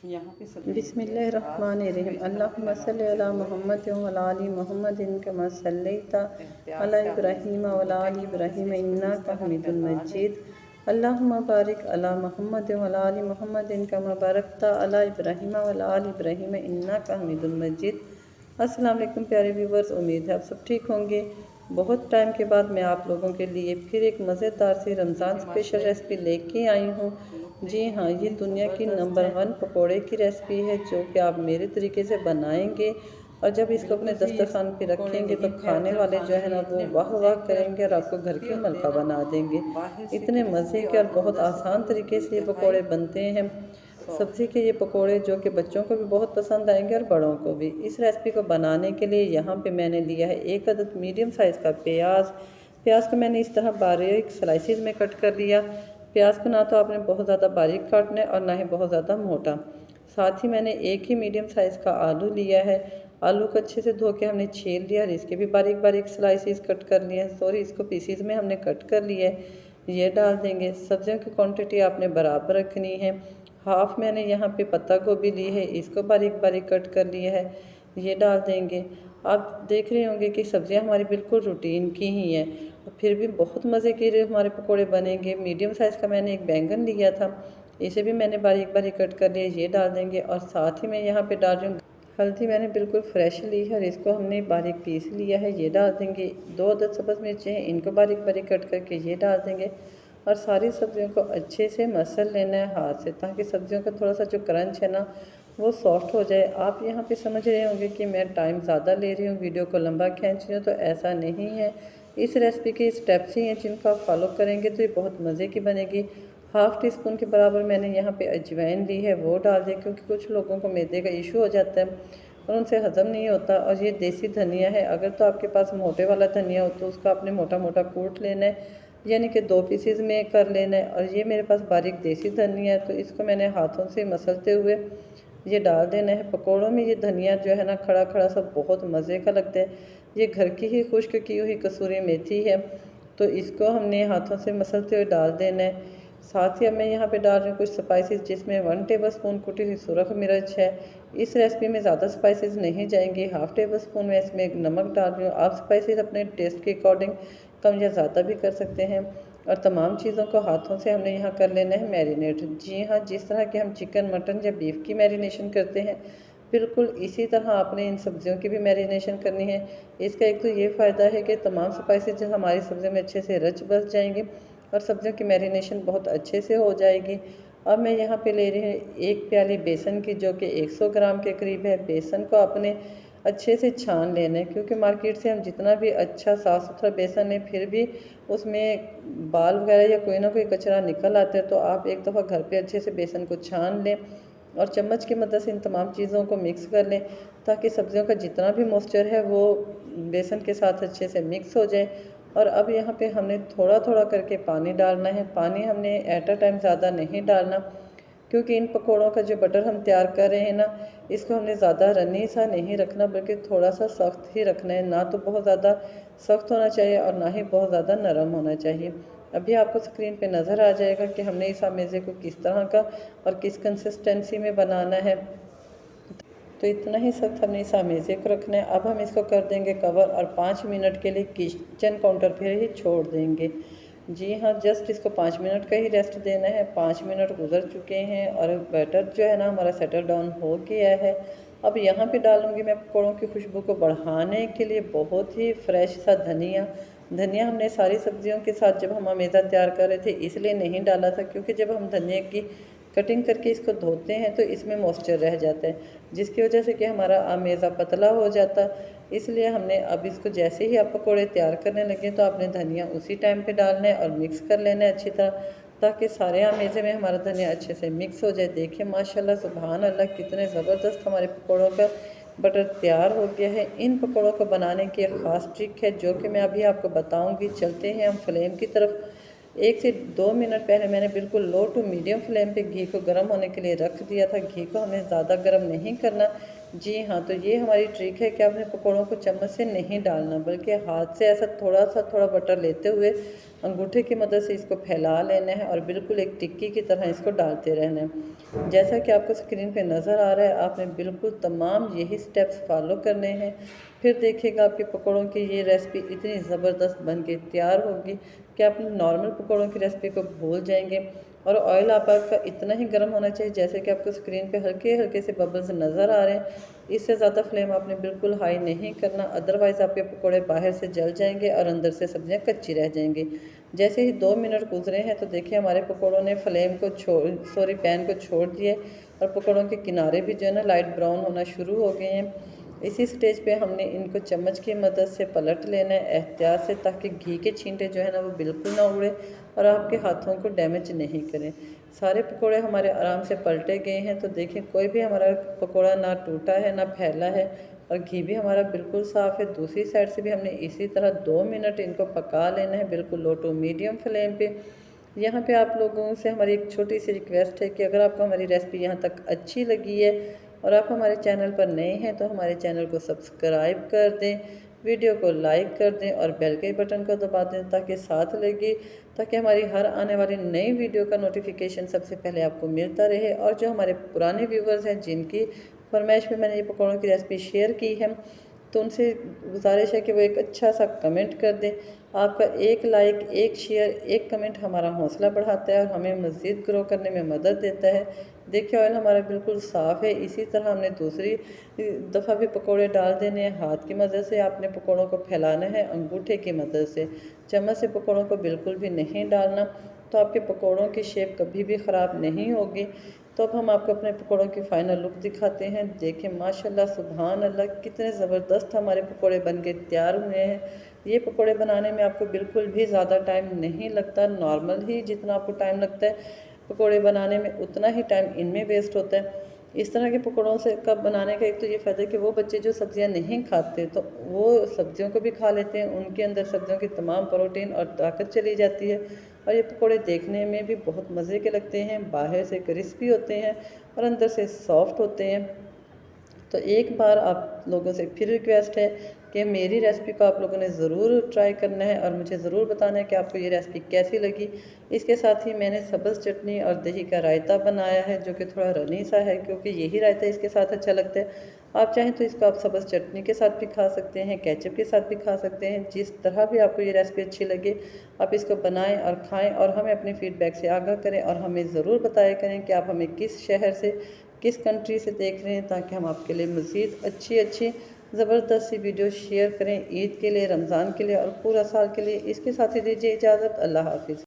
यहाँ पे बिस्मिल्लाहिर्रहमानिर्रहीम। अल्लाहुम्मा सल्लि अला मुहम्मद व अला आलि मुहम्मदिन कमा सल्लैता अला इब्राहीम व अला आलि इब्राहीम इन्नका हमीदुल मजीद। अल्लाहुम्मा बारिक अला मुहम्मद व अला आलि मुहम्मदिन कमा बारकता अला इब्राहीम व अला आलि इब्राहीम इन्नका हमीदुल मजीद। अस्सलाम वालेकुम प्यारे व्यूवर्स, उम्मीद है आप सब ठीक होंगे। बहुत टाइम के बाद मैं आप लोगों के लिए फिर एक मज़ेदार सी रमज़ान स्पेशल रेसिपी लेके आई हूँ। जी हाँ, ये दुनिया की नंबर 1 पकोड़े की रेसिपी है जो कि आप मेरे तरीके से बनाएंगे और जब इसको अपने दस्तरखान पे रखेंगे तो खाने वाले जो है ना वो वाह वाह करेंगे और आपको घर की मलका बना देंगे। इतने मज़े के और बहुत आसान तरीके से ये पकोड़े बनते हैं। सब्ज़ी के ये पकोड़े जो कि बच्चों को भी बहुत पसंद आएंगे और बड़ों को भी। इस रेसिपी को बनाने के लिए यहाँ पे मैंने लिया है 1 अदद मीडियम साइज़ का प्याज को मैंने इस तरह बारीक स्लाइसिस में कट कर लिया। प्याज को ना तो आपने बहुत ज़्यादा बारीक काटना है और ना ही बहुत ज़्यादा मोटा। साथ ही मैंने एक ही मीडियम साइज़ का आलू लिया है। आलू को अच्छे से धो के हमने छील लिया और इसके भी बारीक बारीक स्लाइसिस कट कर लिए हैं। सॉरी, इसको पीसीज में हमने कट कर लिया है। ये डाल देंगे। सब्जियों की क्वांटिटी आपने बराबर रखनी है। हाफ मैंने यहाँ पे पत्ता गोभी ली है, इसको बारीक बारीक कट कर लिया है, ये डाल देंगे। आप देख रहे होंगे कि सब्जियाँ हमारी बिल्कुल रूटीन की ही हैं और फिर भी बहुत मज़े के हमारे पकोड़े बनेंगे। मीडियम साइज़ का मैंने एक बैंगन लिया था, इसे भी मैंने बारीक बारीक कट कर लिया, ये डाल देंगे। और साथ ही मैं यहाँ पे डाल रही हूँ हल्दी, मैंने बिल्कुल फ्रेश ली है और इसको हमने बारीक पीस लिया है, ये डाल देंगे। 2 अदद सब्ज़ मिर्चें हैं, इनको बारीक बारीक कट करके ये डाल देंगे। और सारी सब्जियों को अच्छे से मसल लेना है हाथ से ताकि सब्जियों का थोड़ा सा जो क्रंच है ना वो सॉफ्ट हो जाए। आप यहाँ पे समझ रहे होंगे कि मैं टाइम ज़्यादा ले रही हूँ, वीडियो को लंबा खींच रही हूँ, तो ऐसा नहीं है। इस रेसिपी के स्टेप्स ही हैं जिनको आप फॉलो करेंगे तो ये बहुत मज़े की बनेगी। हाफ़ टी स्पून के बराबर मैंने यहाँ पे अजवाइन ली है, वो डाल दें क्योंकि कुछ लोगों को मैदे का इशू हो जाता है और उनसे हज़म नहीं होता। और ये देसी धनिया है, अगर तो आपके पास मोटे वाला धनिया हो तो उसका आपने मोटा मोटा कूट लेना है, यानी कि 2 पीसेज में कर लेना है। और ये मेरे पास बारीक देसी धनिया है तो इसको मैंने हाथों से मसलते हुए ये डाल देना है। पकोड़ों में ये धनिया जो है ना खड़ा खड़ा सब बहुत मज़े का लगता है। ये घर की ही खुश्क की हुई कसूरी मेथी है तो इसको हमने हाथों से मसलते हुए डाल देना है। साथ ही अब मैं यहाँ पे डाल रही हूँ कुछ स्पाइसेस जिसमें 1 टेबल स्पून कुटी हुई सुरख मिर्च है। इस रेसिपी में ज़्यादा स्पाइसेस नहीं जाएंगे। हाफ़ टेबल स्पून में इसमें एक नमक डाल रही हूँ। आप स्पाइसेस अपने टेस्ट के अकॉर्डिंग कम या ज़्यादा भी कर सकते हैं। और तमाम चीज़ों को हाथों से हमने यहाँ कर लेना है मैरिनेट। जी हाँ, जिस तरह के हम चिकन, मटन या बीफ की मैरिनेशन करते हैं बिल्कुल इसी तरह आपने इन सब्जियों की भी मैरिनेशन करनी है। इसका एक तो ये फ़ायदा है कि तमाम स्पाइसेस जो हमारी सब्ज़ियों में अच्छे से रच बस जाएंगे और सब्जियों की मैरिनेशन बहुत अच्छे से हो जाएगी। अब मैं यहाँ पे ले रही हूँ 1 प्याली बेसन की जो कि 100 ग्राम के करीब है। बेसन को आपने अच्छे से छान लेना है क्योंकि मार्केट से हम जितना भी अच्छा साफ़ सुथरा बेसन लें फिर भी उसमें बाल वगैरह या कोई ना कोई कचरा निकल आता है। तो आप एक दफ़ा घर पे अच्छे से बेसन को छान लें और चम्मच की मदद से इन तमाम चीज़ों को मिक्स कर लें ताकि सब्जियों का जितना भी मॉइस्चर है वो बेसन के साथ अच्छे से मिक्स हो जाए। और अब यहाँ पे हमने थोड़ा थोड़ा करके पानी डालना है। पानी हमने एट अ टाइम ज़्यादा नहीं डालना क्योंकि इन पकोड़ों का जो बटर हम तैयार कर रहे हैं ना इसको हमने ज़्यादा रनी सा नहीं रखना बल्कि थोड़ा सा सख्त ही रखना है। ना तो बहुत ज़्यादा सख्त होना चाहिए और ना ही बहुत ज़्यादा नरम होना चाहिए। अभी आपको स्क्रीन पे नज़र आ जाएगा कि हमने इस आमेज़े को किस तरह का और किस कंसिस्टेंसी में बनाना है। तो इतना ही सख्त हमने इस आमेज़े को रखना है। अब हम इसको कर देंगे कवर और 5 मिनट के लिए किचन काउंटर पर ही छोड़ देंगे। जी हाँ, जस्ट इसको 5 मिनट का ही रेस्ट देना है। 5 मिनट गुजर चुके हैं और बैटर जो है ना हमारा सेटल डाउन हो गया है। अब यहाँ पे डालूँगी मैं पकौड़ों की खुशबू को बढ़ाने के लिए बहुत ही फ्रेश सा धनिया। धनिया हमने सारी सब्जियों के साथ जब हम अमेज़ा तैयार कर रहे थे इसलिए नहीं डाला था क्योंकि जब हम धनिया की कटिंग करके इसको धोते हैं तो इसमें मॉइस्चर रह जाता है जिसकी वजह से कि हमारा अमेज़ा पतला हो जाता। इसलिए हमने अब इसको जैसे ही आप पकोड़े तैयार करने लगे तो आपने धनिया उसी टाइम पे डालना है और मिक्स कर लेना है अच्छी तरह ताकि सारे अमेज़े में हमारा धनिया अच्छे से मिक्स हो जाए। देखिए माशाल्लाह सुभान अल्लाह कितने ज़बरदस्त हमारे पकोड़ों का बटर तैयार हो गया है। इन पकोड़ों को बनाने की एक ख़ास ट्रिक है जो कि मैं अभी आपको बताऊँगी। चलते हैं हम फ्लेम की तरफ। 1 से 2 मिनट पहले मैंने बिल्कुल लो टू मीडियम फ्लेम पे घी को गर्म होने के लिए रख दिया था। घी को हमें ज़्यादा गर्म नहीं करना जी हाँ, तो ये हमारी ट्रिक है कि आपने पकौड़ों को चम्मच से नहीं डालना, बल्कि हाथ से ऐसा थोड़ा बटर लेते हुए अंगूठे की मदद से इसको फैला लेना है और बिल्कुल एक टिक्की की तरह इसको डालते रहना है। जैसा कि आपको स्क्रीन पे नज़र आ रहा है, आपने बिल्कुल तमाम यही स्टेप्स फॉलो करने हैं। फिर देखिएगा आपके पकौड़ों की ये रेसिपी इतनी ज़बरदस्त बन के तैयार होगी कि आप नॉर्मल पकौड़ों की रेसिपी को भूल जाएंगे। और ऑयल आपका इतना ही गर्म होना चाहिए जैसे कि आपको स्क्रीन पे हल्के हल्के से बबल्स नज़र आ रहे हैं। इससे ज़्यादा फ्लेम आपने बिल्कुल हाई नहीं करना, अदरवाइज़ आपके पकोड़े बाहर से जल जाएंगे और अंदर से सब्जियां कच्ची रह जाएंगी। जैसे ही 2 मिनट गुजरे हैं तो देखिए हमारे पकोड़ों ने फ्लेम को पैन को छोड़ दिए और पकोड़ों के किनारे भी जो है ना लाइट ब्राउन होना शुरू हो गए हैं। इसी स्टेज पे हमने इनको चम्मच की मदद से पलट लेना है एहतियात से, ताकि घी के छींटे जो है ना वो बिल्कुल ना उड़े और आपके हाथों को डैमेज नहीं करें। सारे पकोड़े हमारे आराम से पलटे गए हैं, तो देखिए कोई भी हमारा पकोड़ा ना टूटा है ना फैला है और घी भी हमारा बिल्कुल साफ़ है। दूसरी साइड से भी हमने इसी तरह 2 मिनट इनको पका लेना है, बिल्कुल लो टू मीडियम फ्लेम पे। यहाँ पे आप लोगों से हमारी एक छोटी सी रिक्वेस्ट है कि अगर आपको हमारी रेसिपी यहाँ तक अच्छी लगी है और आप हमारे चैनल पर नए हैं तो हमारे चैनल को सब्सक्राइब कर दें, वीडियो को लाइक कर दें और बेल के बटन को दबा दें ताकि साथ लगे, ताकि हमारी हर आने वाली नई वीडियो का नोटिफिकेशन सबसे पहले आपको मिलता रहे। और जो हमारे पुराने व्यूवर्स हैं जिनकी फरमाइश में मैंने ये पकौड़ों की रेसिपी शेयर की है, तो उनसे गुजारिश है कि वो एक अच्छा सा कमेंट कर दें। आपका एक लाइक, एक शेयर, एक कमेंट हमारा हौसला बढ़ाता है और हमें मज़ीद ग्रो करने में मदद देता है। देखिए ऑयल हमारा बिल्कुल साफ़ है। इसी तरह हमने दूसरी दफ़ा भी पकोड़े डाल देने हैं। हाथ की मदद से आपने पकोड़ों को फैलाना है, अंगूठे की मदद से। चम्मच से पकोड़ों को बिल्कुल भी नहीं डालना, तो आपके पकोड़ों की शेप कभी भी ख़राब नहीं होगी। तो अब हम आपको अपने पकोड़ों की फ़ाइनल लुक दिखाते हैं। देखें माशाल्लाह सुभान अल्लाह, कितने ज़बरदस्त हमारे पकोड़े बन के तैयार हुए हैं। ये पकोड़े बनाने में आपको बिल्कुल भी ज़्यादा टाइम नहीं लगता, नॉर्मल ही जितना आपको टाइम लगता है पकोड़े बनाने में उतना ही टाइम इनमें वेस्ट होता है। इस तरह के पकौड़ों से कब बनाने का एक तो ये फ़ायदा है कि वो बच्चे जो सब्ज़ियाँ नहीं खाते तो वो सब्ज़ियों को भी खा लेते हैं, उनके अंदर सब्ज़ियों की तमाम प्रोटीन और ताकत चली जाती है। और ये पकौड़े देखने में भी बहुत मज़े के लगते हैं, बाहर से क्रिस्पी होते हैं और अंदर से सॉफ्ट होते हैं। तो एक बार आप लोगों से फिर रिक्वेस्ट है कि मेरी रेसिपी को आप लोगों ने ज़रूर ट्राई करना है और मुझे ज़रूर बताना है कि आपको ये रेसिपी कैसी लगी। इसके साथ ही मैंने सब्ज़ चटनी और दही का रायता बनाया है जो कि थोड़ा रनी सा है, क्योंकि यही रायता इसके साथ अच्छा लगता है। आप चाहें तो इसको आप सब्ज़ चटनी के साथ भी खा सकते हैं, केचप के साथ भी खा सकते हैं। जिस तरह भी आपको ये रेसिपी अच्छी लगे आप इसको बनाएं और खाएं और हमें अपने फ़ीडबैक से आगाह करें और हमें ज़रूर बताया करें कि आप हमें किस शहर से, किस कंट्री से देख रहे हैं, ताकि हम आपके लिए मज़ीद अच्छी ज़बरदस्त सी वीडियो शेयर करें ईद के लिए, रमज़ान के लिए और पूरा साल के लिए। इसके साथ ही दीजिए इजाज़त। अल्लाह हाफ़िज़।